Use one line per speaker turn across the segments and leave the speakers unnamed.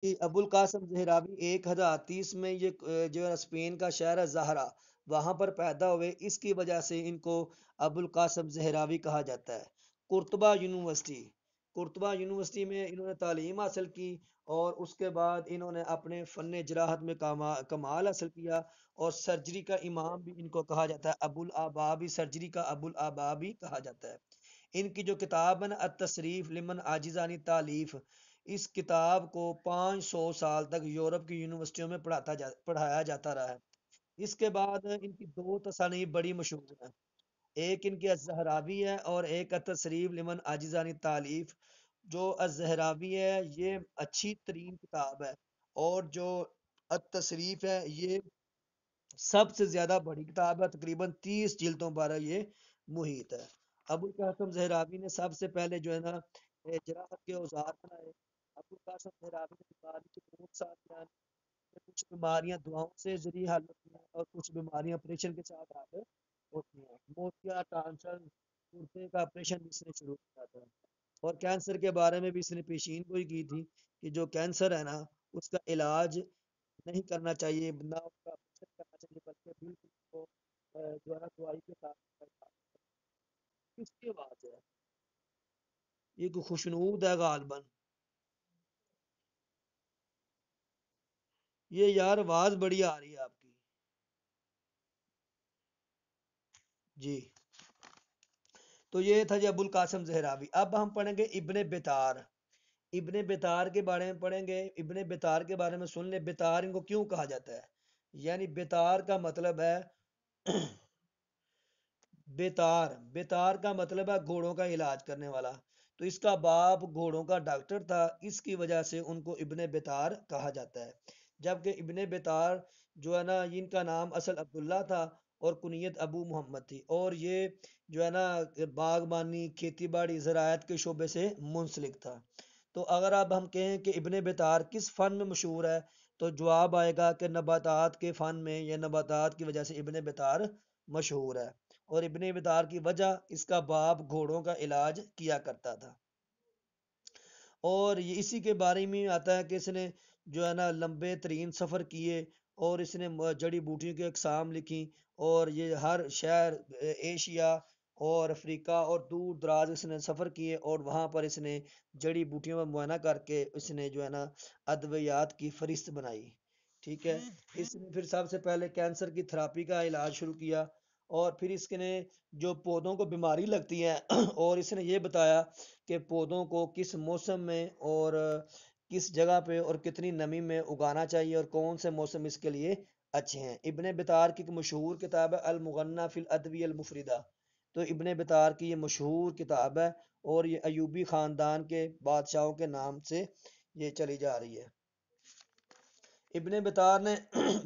کہ ابو القاسم زہراوی 1030 میں یہ جو ہے اسپین کا شہر ہے زہرا، وہاں پر پیدا ہوئے، اس کی وجہ سے ان کو ابو القاسم زہراوی کہا جاتا ہے۔ قرطبہ یونیورسٹی، قرطبہ یونیورسٹی میں انہوں نے تعلیم حاصل کی، اور اس کے بعد انہوں نے اپنے فن جراحت میں کمال حاصل کیا، اور سرجری کا امام بھی ان کو کہا جاتا ہے، ابو الآبابی، سرجری کا ابو الآبابی کہا جاتا ہے۔ ان کی جو کتاب ہے نا التصریف لمن عاجزانی تالیف، اس کتاب کو 500 سال تک یورپ کی یونیورسٹیوں میں پڑھایا جاتا رہا ہے۔ اس کے بعد ان کی دو تصانیف بڑی مشہور ہیں، ایک ان کی الزہراوی ہے اور ایک التصریف لمن عاجزانی تالیف۔ جو الزہراوی ہے یہ اچھی ترین کتاب ہے، اور جو التصریف ہے یہ سب سے زیادہ بڑی کتاب ہے، تقریباً 30 جلدوں پر ہے یہ محیط ہے۔ ابو القاسم زہراوی نے سب سے پہلے جو ہے نا جراحت کے اوزار بنائے۔ ابو القاسم زہراوی نے بیماری کے بہت ساتھ بیان کیے، کچھ بیماریاں دعاؤں سے ذریعے حل ہوتی ہیں اور کچھ بیماریاں آپریشن کے ساتھ حل ہوتی ہیں۔ موتیا، ٹانسر، گردے کا آپریشن بھی اس نے شروع کیا تھا، اور کینسر کے بارے میں بھی اس نے پیشین گوئی کی تھی کہ جو کینسر ہے نا اس کا علاج نہیں کرنا چاہیے، نہ اس کا آپریشن کرنا چاہیے، بلکہ بالکل اس کو جو ہے نا دوائی کے ساتھ کس کی آواز ہے؟ یہ کوئی خوشنود ہے غالباً؟ یہ یار آواز بڑی آ رہی ہے آپ کی۔ جی، تو یہ تھا جی ابو القاسم زہراوی۔ اب ہم پڑھیں گے ابن بطار۔ ابن بطار کے بارے میں پڑھیں گے۔ ابن بطار کے بارے میں سن لیں، بطار ان کو کیوں کہا جاتا ہے؟ یعنی بطار کا مطلب ہے بیتار، بیتار کا مطلب ہے گھوڑوں کا علاج کرنے والا، تو اس کا باپ گھوڑوں کا ڈاکٹر تھا، اس کی وجہ سے ان کو ابن بیتار کہا جاتا ہے۔ جبکہ ابن بیتار جو ہے نا ان کا نام اصل عبداللہ تھا، اور کنیت ابو محمد تھی، اور یہ جو ہے نا باغبانی، کھیتی باڑی، زراعت کے شعبے سے منسلک تھا۔ تو اگر اب ہم کہیں کہ ابن بیتار کس فن میں مشہور ہے، تو جواب آئے گا کہ نباتات کے فن میں، یا نباتات کی وجہ سے ابن بیتار مشہور ہے، اور ابن بطار کی وجہ اس کا باپ گھوڑوں کا علاج کیا کرتا تھا۔ اور یہ اسی کے بارے میں آتا ہے کہ اس نے جو ہے نا لمبے ترین سفر کیے، اور اس نے جڑی بوٹیوں کی اقسام لکھی، اور یہ ہر شہر ایشیا اور افریقہ اور دور دراز اس نے سفر کیے، اور وہاں پر اس نے جڑی بوٹیوں کا معائنہ کر کے اس نے جو ہے نا ادویات کی فہرست بنائی۔ ٹھیک ہے، اس نے پھر سب سے پہلے کینسر کی تھراپی کا علاج شروع کیا، اور پھر اس نے جو پودوں کو بیماری لگتی ہے اور اس نے یہ بتایا کہ پودوں کو کس موسم میں اور کس جگہ پہ اور کتنی نمی میں اگانا چاہیے، اور کون سے موسم اس کے لیے اچھے ہیں۔ ابن بطار کی ایک مشہور کتاب ہے المغنی فی الادویہ المفردہ، تو ابن بطار کی یہ مشہور کتاب ہے، اور یہ ایوبی خاندان کے بادشاہوں کے نام سے یہ چلی جا رہی ہے۔ ابن بطار نے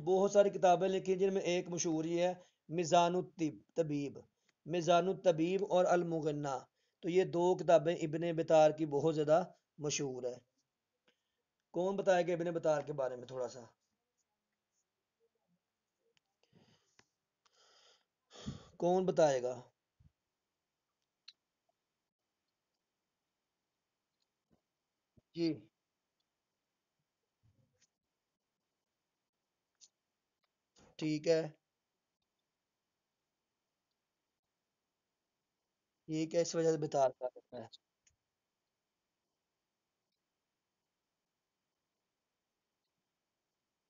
بہت ساری کتابیں لکھی، جن میں ایک مشہور ہی ہے میزان الطبیب، میزان الطبیب اور المغنی، تو یہ دو کتابیں ابن بطار کی بہت زیادہ مشہور ہے۔ کون بتائے گا ابن بطار کے بارے میں تھوڑا سا؟ کون بتائے گا؟ جی، ٹھیک ہے، ٹھیک ہے، اس وجہ سے بطار کا کرتا ہے۔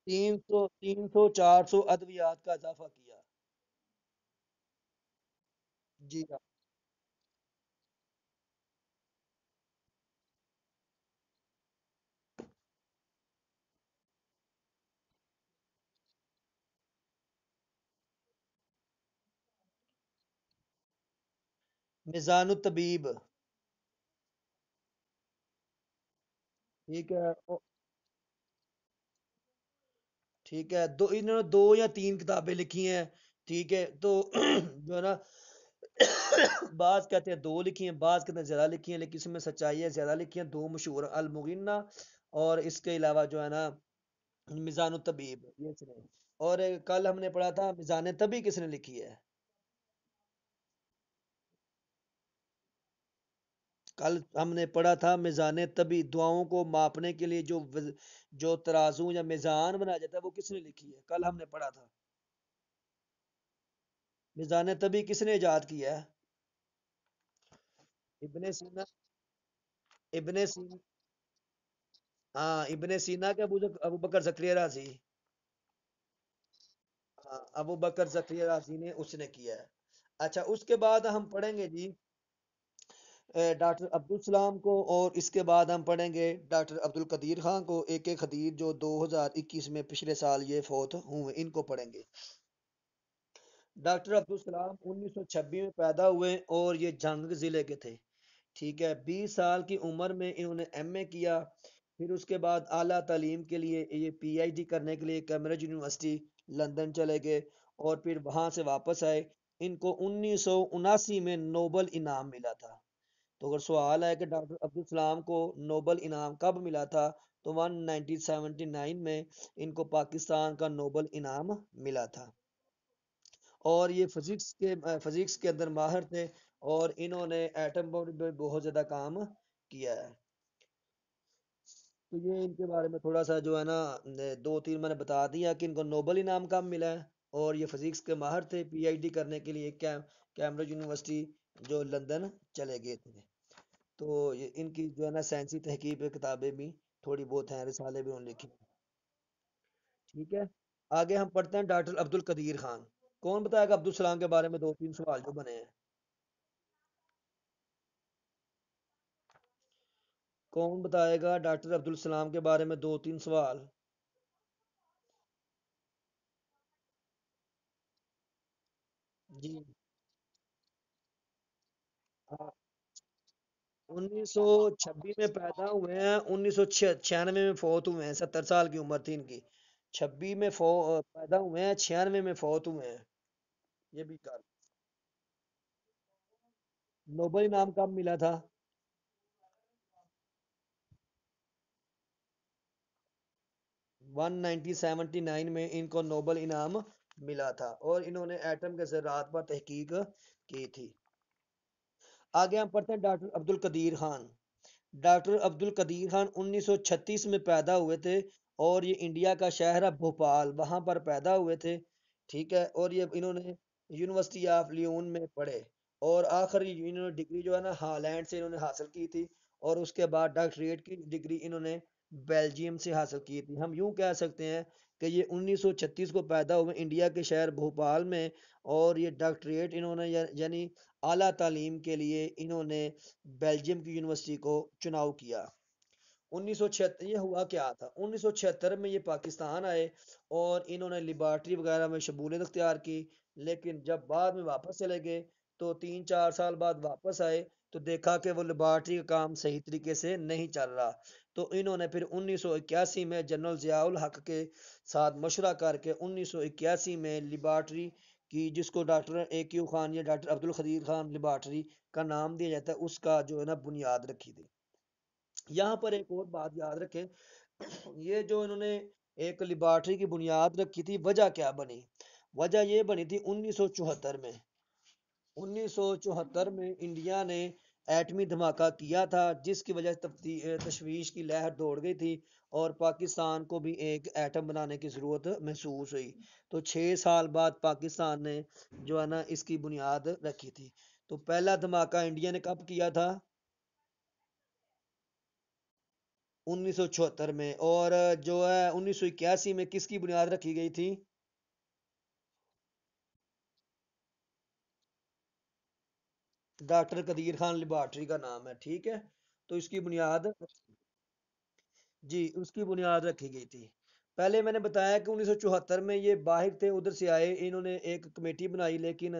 300 ادویات کا اضافہ کیا۔ جی ہاں، میزان الطبیب، ٹھیک ہے، ٹھیک ہے، دو انہوں نے 2 یا 3 کتابیں لکھی ہیں۔ ٹھیک ہے، تو جو ہے نا بعض کہتے ہیں 2 لکھی ہیں، بعض کہتے ہیں زیادہ لکھی ہیں، لیکن اس میں سچائی ہے زیادہ لکھی ہیں، 2 مشہور ہیں، المغنہ اور اس کے علاوہ جو ہے نا میزان الطبیب، یہ اس نے۔ اور کل ہم نے پڑھا تھا میزان طبی کس نے لکھی ہے؟ کل ہم نے پڑھا تھا میزان طبی دعاؤں کو ماپنے کے لیے جو ترازو یا میزان بنایا جاتا ہے وہ کس نے لکھی ہے؟ کل ہم نے پڑھا تھا میزان طبی کس نے ایجاد کیا ہے؟ ابن سینا ابن سینا ہاں ابن سینا کے ابو بکر زکریا رازی. ہاں ابو بکر زکریا رازی نے اس نے کیا ہے. اچھا اس کے بعد ہم پڑھیں گے جی ڈاکٹر عبدالسلام کو، اور اس کے بعد ہم پڑھیں گے ڈاکٹر عبد القدیر خان کو. ایک ایک خدیر جو 2021 میں پچھلے سال یہ فوت ہوئے ان کو پڑھیں گے. ڈاکٹر عبدالسلام 1926 میں پیدا ہوئے اور یہ جنگ ضلع کے تھے. ٹھیک ہے، 20 سال کی عمر میں انہوں نے ایم اے کیا. پھر اس کے بعد اعلیٰ تعلیم کے لیے یہ پی ایچ ڈی کرنے کے لیے کیمبرج یونیورسٹی لندن چلے گئے اور پھر وہاں سے واپس آئے. ان کو 1979 میں نوبل انعام ملا تھا. تو اگر سوال ہے کہ ڈاکٹر عبدالسلام کو نوبل انعام کب ملا تھا، تو 1979 میں ان کو پاکستان کا نوبل انعام ملا تھا. اور یہ فزکس کے اندر ماہر تھے اور انہوں نے ایٹم بم پہ بہت زیادہ کام کیا ہے. تو یہ ان کے بارے میں تھوڑا سا جو ہے نا دو تین میں نے بتا دیا کہ ان کو نوبل انعام کب ملا ہے. اور یہ فزکس کے ماہر تھے، پی ایچ ڈی کرنے کے لیے کیمبرج یونیورسٹی جو لندن چلے گئے تھے. تو یہ ان کی جو ہے نا سائنسی تحقیق پہ کتابیں بھی تھوڑی بہت ہیں، رسالے بھی انہوں نے لکھی. ٹھیک ہے، آگے ہم پڑھتے ہیں ڈاکٹر عبد القدیر خان. کون بتائے گا عبدالسلام کے بارے میں دو تین سوال جو بنے ہیں؟ کون بتائے گا ڈاکٹر عبدالسلام کے بارے میں دو تین سوال؟ جی ہاں، 1926 میں پیدا ہوئے ہیں، 1996 میں فوت ہوئے ہیں. 70 سال کی عمر تھی ان کی. 26 میں پیدا ہوئے ہیں، 96 میں فوت ہوئے ہیں. یہ بھی کر نوبل انعام کب ملا تھا؟ 1979 میں ان کو نوبل انعام ملا تھا اور انہوں نے ایٹم کے ذرات پر تحقیق کی تھی. آگے ہم پڑھتے ہیں ڈاکٹر عبد القدیر خان. ڈاکٹر عبد القدیر خان 1936 میں پیدا ہوئے تھے اور یہ انڈیا کا شہر ہے بھوپال، وہاں پر پیدا ہوئے تھے. ٹھیک ہے، اور یہ انہوں نے یونیورسٹی آف لیون میں پڑھے اور آخری انہوں نے ڈگری جو ہے نا ہالینڈ سے انہوں نے حاصل کی تھی. اور اس کے بعد ڈاکٹریٹ کی ڈگری انہوں نے بیلجیم سے حاصل کی تھی. ہم یوں کہہ سکتے ہیں کہ یہ 1936 کو پیدا ہوئے انڈیا کے شہر بھوپال میں، اور یہ ڈاکٹریٹ انہوں نے یعنی اعلیٰ تعلیم کے لیے انہوں نے بیلجیم کی یونیورسٹی کو چناؤ کیا. 1976 یہ ہوا کیا تھا، 1976 میں یہ پاکستان آئے اور انہوں نے لیبارٹری وغیرہ میں شمولیت اختیار کی. لیکن جب بعد میں واپس چلے گئے تو 3 4 سال بعد واپس آئے تو دیکھا کہ وہ لیبارٹری کا کام صحیح طریقے سے نہیں چل رہا. تو انہوں نے پھر 1981 میں جنرل ضیاء الحق کے ساتھ مشورہ کر کے 1981 میں لیبارٹری کی، جس کو ڈاکٹر اے کیو خان یا ڈاکٹر عبد القدیر خان لیبارٹری کا نام دیا جاتا ہے، اس کا جو ہے نا بنیاد رکھی تھی. یہاں پر ایک اور بات یاد رکھیں، یہ جو انہوں نے ایک لیبارٹری کی بنیاد رکھی تھی، وجہ کیا بنی؟ وجہ یہ بنی تھی 1974 میں. 1974 میں انڈیا نے ایٹمی دھماکہ کیا تھا جس کی وجہ سے تشویش کی لہر دوڑ گئی تھی اور پاکستان کو بھی ایک ایٹم بنانے کی ضرورت محسوس ہوئی. تو 6 سال بعد پاکستان نے جو ہے نا اس کی بنیاد رکھی تھی. تو پہلا دھماکہ انڈیا نے کب کیا تھا؟ 1974 میں. اور جو ہے 1981 میں کس کی بنیاد رکھی گئی تھی؟ ڈاکٹر قدیر خان لیبارٹری کا نام ہے. ٹھیک ہے، تو اس کی بنیاد جی اس کی بنیاد رکھی گئی تھی. پہلے میں نے بتایا کہ 1974 میں یہ باہر تھے، ادھر سے آئے، انہوں نے ایک کمیٹی بنائی، لیکن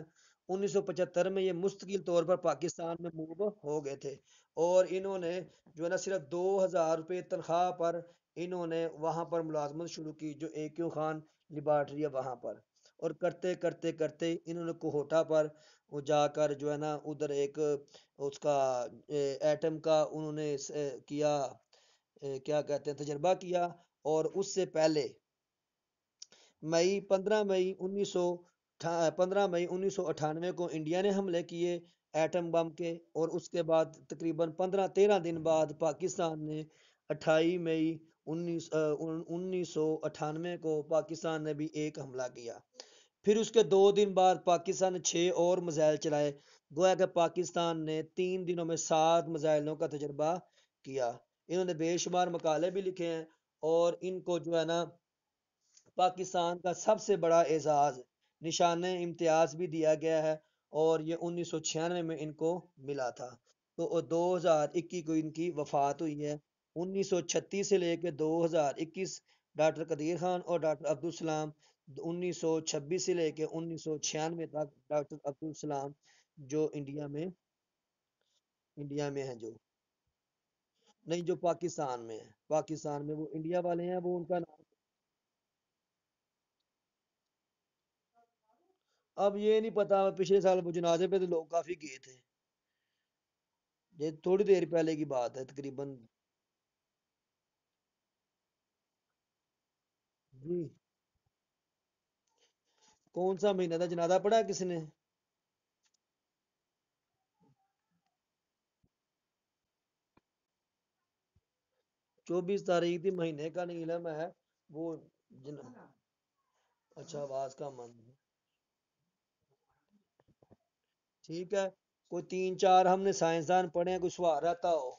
1975 میں یہ مستقل طور پر پاکستان میں موو ہو گئے تھے. اور انہوں نے جو ہے نا صرف 2000 روپے تنخواہ پر انہوں نے وہاں پر ملازمت شروع کی، جو اے کیو خان لیبارٹری ہے وہاں پر. اور کرتے کرتے کرتے انہوں نے کوہوٹا پر وہ جا کر جو ہے نا ادھر ایک اس کا ایٹم کا انہوں نے کیا، کیا کہتے ہیں، تجربہ کیا. اور اس سے پہلے مئی 15 مئی 1998 کو انڈیا نے حملے کیے ایٹم بم کے، اور اس کے بعد تقریباً 15-13 دن بعد پاکستان نے 28 مئی 1998 کو پاکستان نے بھی ایک حملہ کیا۔ پھر اس کے 2 دن بعد پاکستان نے 6 اور میزائل چلائے۔ گویا کہ پاکستان نے 3 دنوں میں 7 میزائلوں کا تجربہ کیا۔ انہوں نے بے شمار مقالے بھی لکھے ہیں، اور ان کو جو ہے نا پاکستان کا سب سے بڑا اعزاز نشان امتیاز بھی دیا گیا ہے، اور یہ 1996 میں ان کو ملا تھا۔ تو 2021 کو ان کی وفات ہوئی ہے۔ 1936 سے لے کے 2021 ڈاکٹر قدیر خان اور ڈاکٹر عبدالسلام، 1926 سے لے کے 1996 تک ڈاکٹر عبدالسلام جو انڈیا میں ہیں، جو نہیں، جو پاکستان میں ہے، پاکستان میں وہ انڈیا والے ہیں، وہ ان کا نام۔ اب یہ نہیں پتا، پچھلے سال وہ جنازے پہ تو لوگ کافی گئے تھے، یہ تھوڑی دیر پہلے کی بات ہے تقریباً۔ جی، کون سا مہینہ تھا؟ جنازہ پڑھا کس نے؟ 24 تاریخ تھی، مہینے کا نہیں علم ہے وہ جن... اچھا، آواز کا من، ٹھیک ہے۔ کوئی 3-4 ہم نے سائنسدان پڑھے ہیں، کوئی سوال رہتا ہو